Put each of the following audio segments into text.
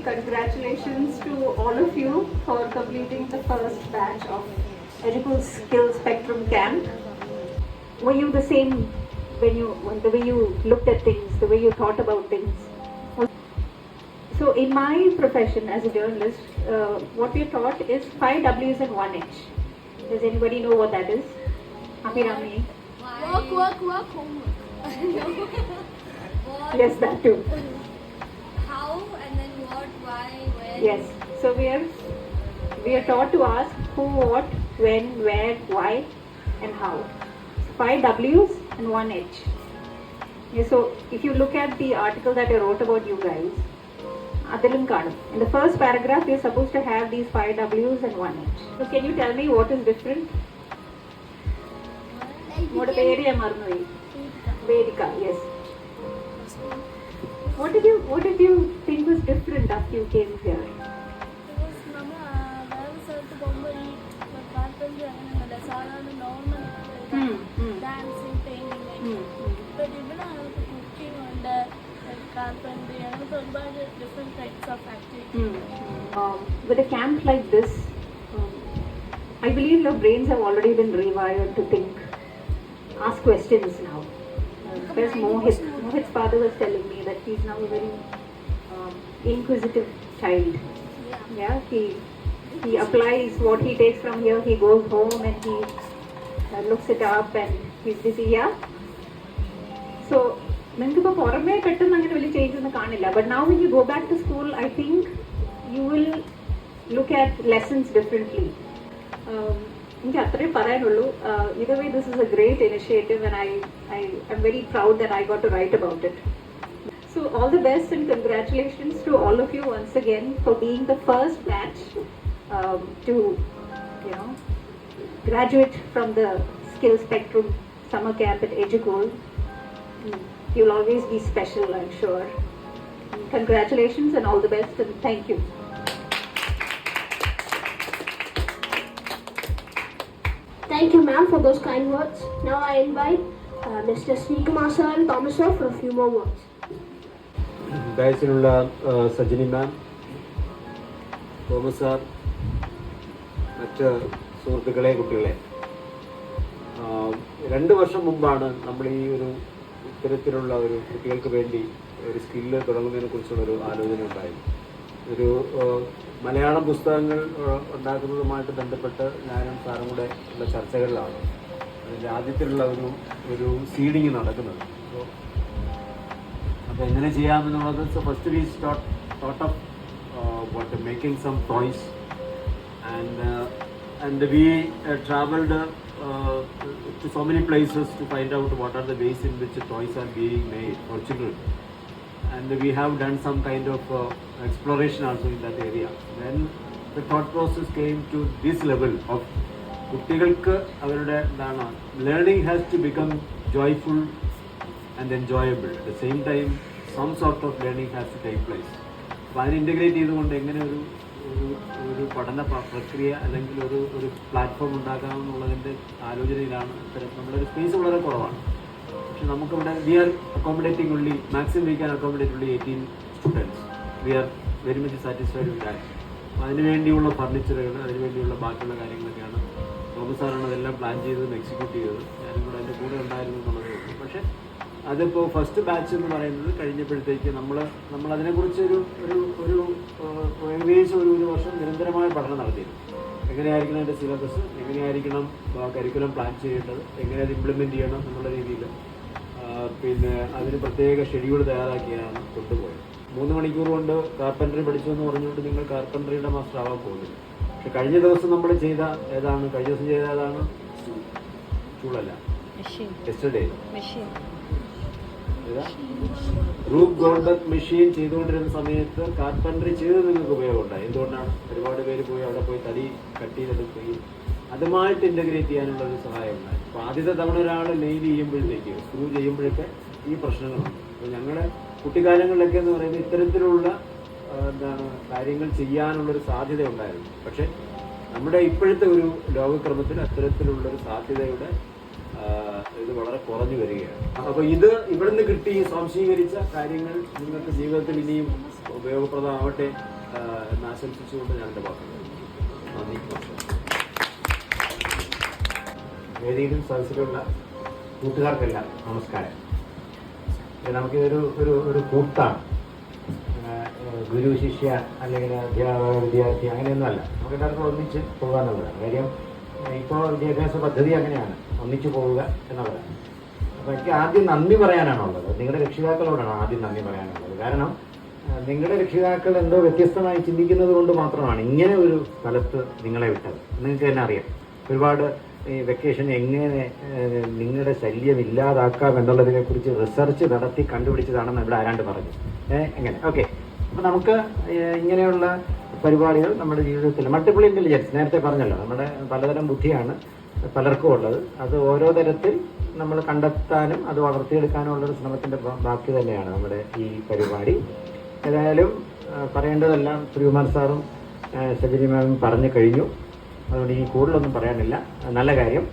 congratulations to all of you for completing the first batch of Educal Skills Spectrum Camp. Were you the same the way you looked at things, the way you thought about things? So in my profession as a journalist, what we are taught is 5 W's and 1 H. Does anybody know what that is? Abhirami? Work, homework. Yes, that too. How and then what, why, when. Yes. So we are taught to ask who, what, when, where, why, and how. 5 W's and 1 H. Yeah, so if you look at the article that I wrote about you guys, in the first paragraph, you're supposed to have these 5 W's and 1 H. So can you tell me what is different? What is the area, Marnui? Vedika, yes. What did you think was different after you came here? Dancing, painting, but even I have cooking on the carpentry and also different types of activities. With a camp like this, I believe your brains have already been rewired to think, ask questions now. Because Mohit's father was telling me that he's now a very inquisitive child. Yeah, he applies what he takes from here. He goes home and he looks it up and he's busy. Yeah. So, but now when you go back to school, I think you will look at lessons differently. Either way, this is a great initiative and I am very proud that I got to write about it. So all the best and congratulations to all of you once again for being the first batch to graduate from the Skill Spectrum Summer Camp at Educol. You'll always be special, I'm sure. Congratulations and all the best and thank you. Thank you, ma'am, for those kind words. Now I invite Mr. Srikumar sir and Thomas sir for a few more words. ഡയസിലുള്ള Sajini ma'am, Thomas sir, മറ്റ് സുഹൃത്തുക്കളെ, കുട്ടികളെ, 2 വർഷം മുമ്പാണ് നമ്മൾ ഈ ഇത്തരത്തിലുള്ള ഒരു കുട്ടികൾക്ക് വേണ്ടി ഒരു സ്കില്ല് തുടങ്ങുന്നതിനെ കുറിച്ചുള്ളൊരു ആലോചന ഉണ്ടായി. ഒരു മലയാളം പുസ്തകങ്ങൾ ഉണ്ടാക്കുന്നതുമായിട്ട് ബന്ധപ്പെട്ട് ഞാനും സാറും കൂടെ ഉള്ള ചർച്ചകളിലാണ് അതിൻ്റെ ആദ്യത്തിലുള്ള ഒരു സീഡിങ് നടക്കുന്നത്. അപ്പോൾ എങ്ങനെ ചെയ്യാമെന്നുള്ളത്, so first we thought of making some toys and we traveled to so many places to find out what are the ways in which toys are being made for children. And we have done some kind of exploration also in that area. Then the thought process came to this level of കുട്ടികൾക്ക് അവരുടെ learning has to become joyful and enjoyable. At the same time, some sort of learning has to take place. അപ്പോൾ അതിന് integrate ചെയ്തുകൊണ്ട് എങ്ങനെ ഒരു പഠന പ്രക്രിയ അല്ലെങ്കിൽ ഒരു പ്ലാറ്റ്ഫോം ഉണ്ടാക്കാമെന്നുള്ളതിൻ്റെ ആലോചനയിലാണ്. നമ്മുടെ ഒരു സ്പേസ് വളരെ കുറവാണ്. പക്ഷെ നമുക്കിവിടെ we are accommodating only maximum we can accommodate only 18 students. We are very much satisfied with that. അപ്പോൾ അതിനുവേണ്ടിയുള്ള ഫർണിച്ചറുകൾ, അതിനുവേണ്ടിയുള്ള ബാക്കിയുള്ള കാര്യങ്ങളൊക്കെയാണ് തോമസ് സാറാണ് അതെല്ലാം പ്ലാൻ ചെയ്തതും എക്സിക്യൂട്ട് ചെയ്തത്. ഞാനും കൂടെ അതിൻ്റെ കൂടെ ഉണ്ടായിരുന്നു എന്നുള്ളതേ ഉള്ളൂ. പക്ഷേ അതിപ്പോൾ ഫസ്റ്റ് ബാച്ച് എന്ന് പറയുന്നത് കഴിഞ്ഞപ്പോഴത്തേക്ക് നമ്മൾ അതിനെക്കുറിച്ച് ഒരു ഏകദേശം ഒരു വർഷം നിരന്തരമായ പഠനം നടത്തിയിരുന്നു. എങ്ങനെയായിരിക്കണം അതിൻ്റെ സിലബസ്, എങ്ങനെയായിരിക്കണം കരിക്കുലം പ്ലാൻ ചെയ്യേണ്ടത്, എങ്ങനെ അത് ഇംപ്ലിമെൻറ്റ് ചെയ്യണം എന്നുള്ള രീതിയിൽ പിന്നെ അതിന് പ്രത്യേക ഷെഡ്യൂൾ തയ്യാറാക്കിയാണ് കൊണ്ടുപോയത്. 3 മണിക്കൂർ കൊണ്ട് കാർപ്പൻട്രി പഠിച്ചു എന്ന് പറഞ്ഞുകൊണ്ട് നിങ്ങൾ കാർപ്പൻട്രിയുടെ മാസ്റ്റർ ആവാൻ പോകുന്നില്ല. പക്ഷെ കഴിഞ്ഞ ദിവസം നമ്മൾ ചെയ്ത ഏതാണ് ചൂളല്ല, യെസ്റ്റർഡേ റൂബ് ഗോൾഡബർഗ് മെഷീൻ ചെയ്തുകൊണ്ടിരുന്ന സമയത്ത് കാർപ്പൻട്രി ചെയ്ത് നിങ്ങൾക്ക് ഉപയോഗമുണ്ടായി. എന്തുകൊണ്ടാണ്? ഒരുപാട് പേര് പോയി അവിടെ പോയി തടി കട്ട് ചെയ്തെടുക്കുകയും അതുമായിട്ട് ഇൻ്റഗ്രേറ്റ് ചെയ്യാനുള്ള ഒരു സഹായം ഉണ്ടായി. അപ്പോൾ ആദ്യത്തെ തവണ ഒരാൾ നെയിൽ ചെയ്യുമ്പോഴത്തേക്ക്, സ്ക്രൂ ചെയ്യുമ്പോഴൊക്കെ ഈ പ്രശ്നങ്ങളുണ്ട്. അപ്പോൾ ഞങ്ങളുടെ കുട്ടിക്കാലങ്ങളിലൊക്കെ എന്ന് പറയുന്നത് ഇത്തരത്തിലുള്ള കാര്യങ്ങൾ ചെയ്യാനുള്ളൊരു സാധ്യത ഉണ്ടായിരുന്നു. പക്ഷേ നമ്മുടെ ഇപ്പോഴത്തെ ഒരു ലോകക്രമത്തിൽ അത്തരത്തിലുള്ളൊരു സാധ്യതയുടെ ഇത് വളരെ കുറഞ്ഞു വരികയാണ്. അപ്പോൾ ഇവിടുന്ന് കിട്ടി സ്വാംശീകരിച്ച കാര്യങ്ങൾ നിങ്ങൾക്ക് ജീവിതത്തിൽ ഇനിയും ഉപയോഗപ്രദമാവട്ടെ എന്ന് ആശംസിച്ചുകൊണ്ട് ഞാൻ എൻ്റെ വാക്കുകൾ നന്ദി. വേദിയിലും സദസ്സിലുള്ള കൂട്ടുകാർക്കെല്ലാം നമസ്കാരം. നമുക്കിതൊരു ഒരു ഒരു കൂട്ടാണ്. ഗുരു ശിഷ്യ അല്ലെങ്കിൽ അധ്യാപക വിദ്യാർത്ഥി അങ്ങനെയൊന്നുമല്ല. നമുക്ക് എല്ലാവർക്കും ഒന്നിച്ച് പോകാനുള്ളതാണ്. കാര്യം ഇപ്പോൾ വിദ്യാഭ്യാസ പദ്ധതി അങ്ങനെയാണ്, ഒന്നിച്ചു പോവുക എന്നുള്ളതാണ്. അപ്പോൾ എനിക്ക് ആദ്യം നന്ദി പറയാനാണുള്ളത്. നിങ്ങളുടെ രക്ഷിതാക്കളോടാണ് ആദ്യം നന്ദി പറയാനുള്ളത്. കാരണം നിങ്ങളുടെ രക്ഷിതാക്കൾ എന്തോ വ്യത്യസ്തമായി ചിന്തിക്കുന്നത് കൊണ്ട് മാത്രമാണ് ഇങ്ങനെ ഒരു സ്ഥലത്ത് നിങ്ങളെ വിട്ടത്. നിങ്ങൾക്ക് തന്നെ അറിയാം, ഒരുപാട് ഈ വെക്കേഷൻ എങ്ങനെ നിങ്ങളുടെ ശല്യം ഇല്ലാതാക്കാം എന്നുള്ളതിനെക്കുറിച്ച് റിസർച്ച് നടത്തി കണ്ടുപിടിച്ചതാണെന്ന് ഇവിടെ ആരാണ്ട് പറഞ്ഞു. എങ്ങനെ ഓക്കെ. അപ്പോൾ നമുക്ക് ഇങ്ങനെയുള്ള പരിപാടികൾ നമ്മുടെ ജീവിതത്തിൽ മൾട്ടിപ്പിൾ ഇൻ്റലിജൻസ് നേരത്തെ പറഞ്ഞല്ലോ, നമ്മുടെ പലതരം ബുദ്ധിയാണ് പലർക്കും ഉള്ളത്. അത് ഓരോ തരത്തിൽ നമ്മൾ കണ്ടെത്താനും അത് വളർത്തിയെടുക്കാനും ഉള്ളൊരു ശ്രമത്തിൻ്റെ ബാക്കി തന്നെയാണ് നമ്മുടെ ഈ പരിപാടി. ഏതായാലും പറയേണ്ടതെല്ലാം ശ്രീകുമാർ സാറും സജനി മാമും പറഞ്ഞു കഴിഞ്ഞു. അതുകൊണ്ട് ഇനി കൂടുതലൊന്നും പറയാനില്ല. നല്ല കാര്യം,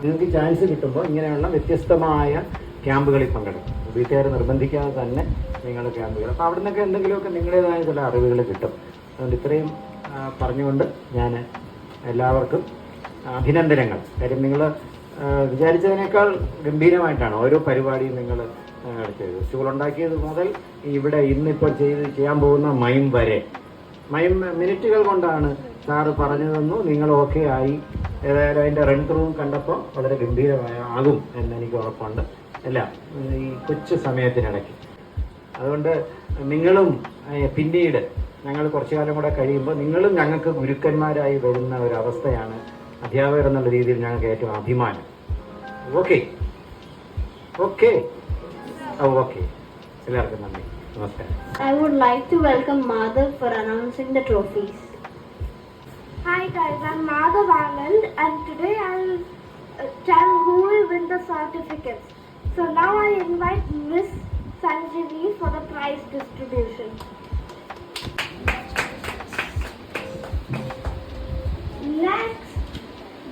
നിങ്ങൾക്ക് ചാൻസ് കിട്ടുമ്പോൾ ഇങ്ങനെയുള്ള വ്യത്യസ്തമായ ക്യാമ്പുകളിൽ പങ്കെടുക്കും. വീട്ടുകാരെ നിർബന്ധിക്കാതെ തന്നെ നിങ്ങൾ ക്യാമ്പുകൾ, അപ്പോൾ അവിടെ നിന്നൊക്കെ എന്തെങ്കിലുമൊക്കെ നിങ്ങളുടേതായ ചില അറിവുകൾ കിട്ടും. അതുകൊണ്ട് ഇത്രയും പറഞ്ഞുകൊണ്ട് ഞാൻ എല്ലാവർക്കും അഭിനന്ദനങ്ങൾ. കാര്യം നിങ്ങൾ വിചാരിച്ചതിനേക്കാൾ ഗംഭീരമായിട്ടാണ് ഓരോ പരിപാടിയും നിങ്ങൾ ചെയ്തത്. സ്കൂളുണ്ടാക്കിയത് മുതൽ ഇവിടെ ഇന്നിപ്പോൾ ചെയ്യാൻ പോകുന്ന മൈം വരെ, മൈം മിനിറ്റുകൾ കൊണ്ടാണ് സാറ് പറഞ്ഞു തന്നു, നിങ്ങൾ ഓക്കെ ആയി. ഏതായാലും അതിൻ്റെ റൺ ത്രൂവും കണ്ടപ്പോൾ വളരെ ഗംഭീരമാകും എന്നെനിക്ക് ഉറപ്പുണ്ട്. അല്ല, ഈ കൊച്ചു സമയത്തിനിടയ്ക്ക്. അതുകൊണ്ട് നിങ്ങളും പിന്നീട് ഞങ്ങൾ കുറച്ചു കാലം കൂടെ കഴിയുമ്പോൾ നിങ്ങളും ഞങ്ങൾക്ക് ഗുരുക്കന്മാരായി വരുന്ന ഒരവസ്ഥയാണ് അധ്യാപകർ എന്നുള്ള രീതിയിൽ ഞങ്ങൾക്ക് ഏറ്റവും അഭിമാനം. Okay okay okay. എല്ലാവർക്കും നന്ദി, നമസ്കാരം. I would like to welcome Madhav for announcing the trophies. Hi guys, I'm Madhav Anand and today I'll tell who will win the certificates. So now I invite Miss Sanjini for the prize distribution. Next,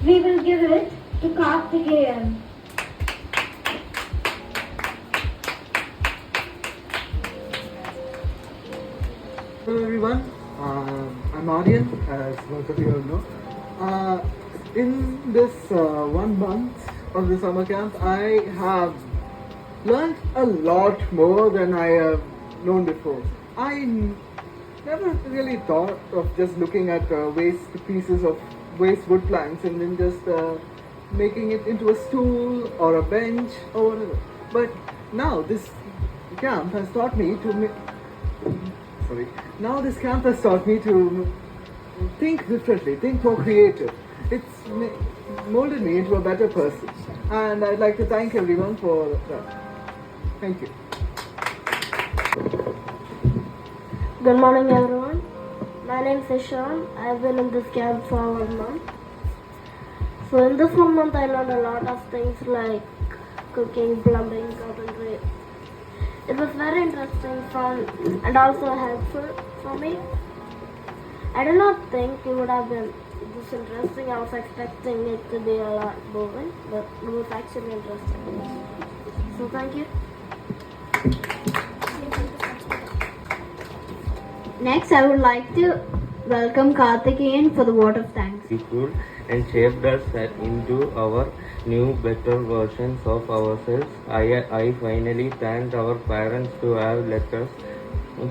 we will give it to Karthikeyan. Hello everyone, I'm Aryan, as most of you all know. In this 1 month of the summer camp, I have learned a lot more than I have known before. I never really thought of just looking at waste pieces of waste wood planks and then just making it into a stool or a bench or whatever. But now this camp has taught me to Now this camp has taught me to think differently, think more creative. It's molded me into a better person, and I'd like to thank everyone for that. Thank you. Good morning everyone. My name is Ishan. I've been in this camp for 1 month. So in this 1 month I learned a lot of things like cooking, plumbing, carpentry. It was very interesting, fun and also helpful for me. I did not think it would have been this interesting. I was expecting it to be a lot boring, but it was actually interesting. So thank you. Next, I would like to welcome Karthikeyan for the vote of thanks. People and shaped us into our new, better versions of ourselves. I finally thanked our parents to have let us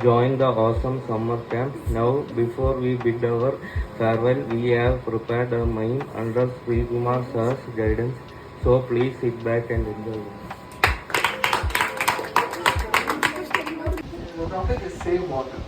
join the awesome summer camp. Now, before we bid our farewell, we have prepared a mime under Srikumar sir's guidance. So please sit back and enjoy. The topic is save water.